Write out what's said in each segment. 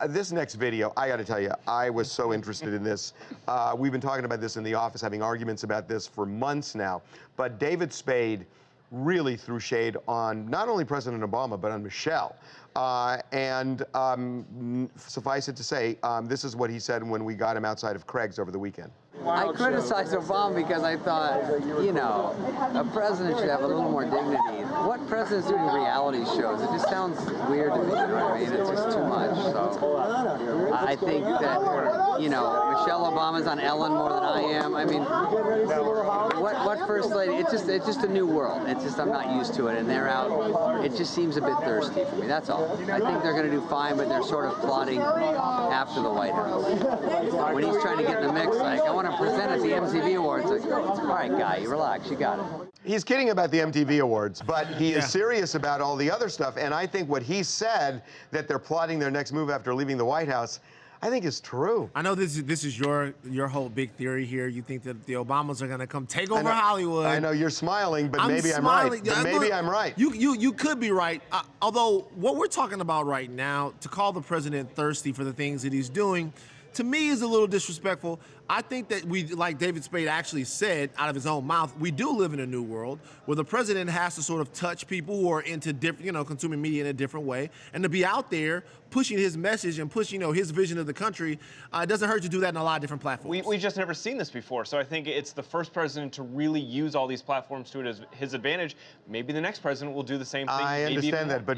This next video, I got to tell you, I was so interested in this. We've been talking about this in the office, having arguments about this for months now. But David Spade really threw shade on not only President Obama, but on Michelle. Suffice it to say, this is what he said when we got him outside of Craig's over the weekend. I criticized Obama because I thought, you know, a president should have a little more dignity. What president's doing reality shows? It just sounds weird to me, you know what I mean? It's just too much. So I think that, you know, Michelle Obama's on Ellen more than I am. I mean, what first lady? It's just a new world. It's just I'm not used to it, and they're out. It just seems a bit thirsty for me. That's all. I think they're going to do fine, but they're sort of plotting after the White House. When he's trying to get in the mix, like, I want to present at the MTV Awards. Like, all right, guy, you relax, you got it. He's kidding about the MTV Awards, but he is serious about all the other stuff. And I think what he said, that they're plotting their next move after leaving the White House, I think is true. I know this is your whole big theory here. You think that the Obamas are going to come take over Hollywood. I know you're smiling, but maybe I'm right. But maybe I'm right. You could be right. Although what we're talking about right now, to call the president thirsty for the things that he's doing, to me is a little disrespectful. I think that we, like David Spade actually said out of his own mouth, we do live in a new world where the president has to sort of touch people who are into different, you know, consuming media in a different way, and to be out there pushing his message and pushing, you know, his vision of the country. It doesn't hurt to do that in a lot of different platforms. We've just never seen this before, so I think it's the first president to really use all these platforms to his advantage. Maybe the next president will do the same thing. I understand that, but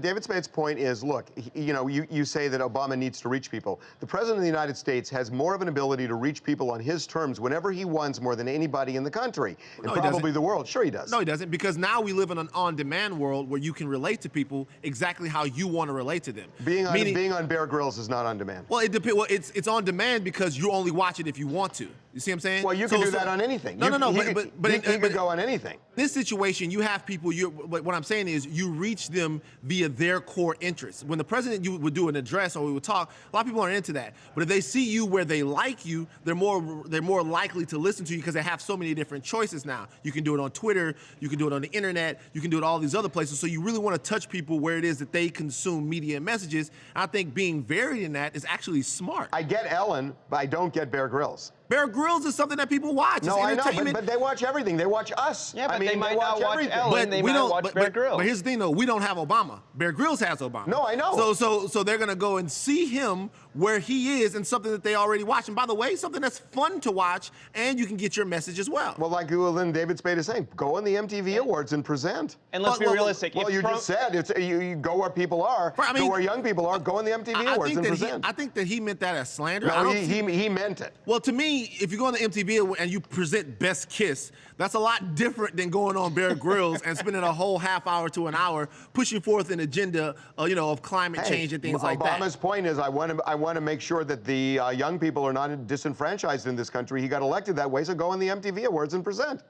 David Spade's point is, look, you know, you say that Obama needs to reach people. The president of the United States has more of an ability to reach people on his terms whenever he wants more than anybody in the country, and probably the world. Sure he does. No, he doesn't, because now we live in an on-demand world where you can relate to people exactly how you want to relate to them. Being on Bear Grylls is not on demand. Well, it depends. Well, it's on demand because you only watch it if you want to. You see what I'm saying? Well, you can do that on anything. No, he could go on anything. This situation, you have people. What I'm saying is, you reach them via their core interests. When the president would do an address or we would talk, a lot of people aren't into that. But if they see you where they like you, they're more likely to listen to you because they have so many different choices now. You can do it on Twitter, you can do it on the internet, you can do it all these other places. So you really want to touch people where it is that they consume media and messages. I think being varied in that is actually smart. I get Ellen, but I don't get Bear Grylls. Bear Grylls is something that people watch. No, I know, but they watch everything. They watch us. Yeah, but they might not watch Ellen. They might watch Bear Grylls. But here's the thing, though. We don't have Obama. Bear Grylls has Obama. No, I know. So they're going to go and see him where he is and something that they already watch. And by the way, something that's fun to watch, and you can get your message as well. Well, like then David Spade is saying, go on the MTV Awards and present. And let's be realistic. Well, you just said, you go where people are, go where young people are, go on the MTV Awards and present. I think that he meant that as slander. No, he meant it. Well, to me, if you go on the MTV and you present Best Kiss, that's a lot different than going on Bear Grylls and spending a whole half hour to an hour pushing forth an agenda, you know, of climate change and things like that. Obama's point is, I want to make sure that the young people are not disenfranchised in this country. He got elected that way, so go on the MTV Awards and present.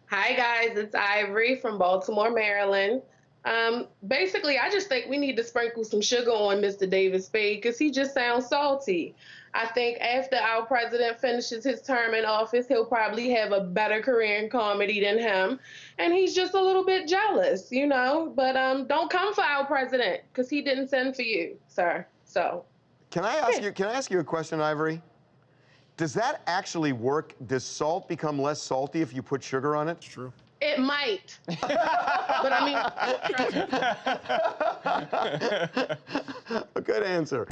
Hi guys, it's Ivory from Baltimore, Maryland. Basically, I just think we need to sprinkle some sugar on Mr. David Spade because he just sounds salty. I think after our president finishes his term in office, he'll probably have a better career in comedy than him. And he's just a little bit jealous, you know. But don't come for our president because he didn't send for you, sir. So. Can I ask you a question, Ivory? Does that actually work? Does salt become less salty if you put sugar on it? It's true. It might. But I mean. A good answer.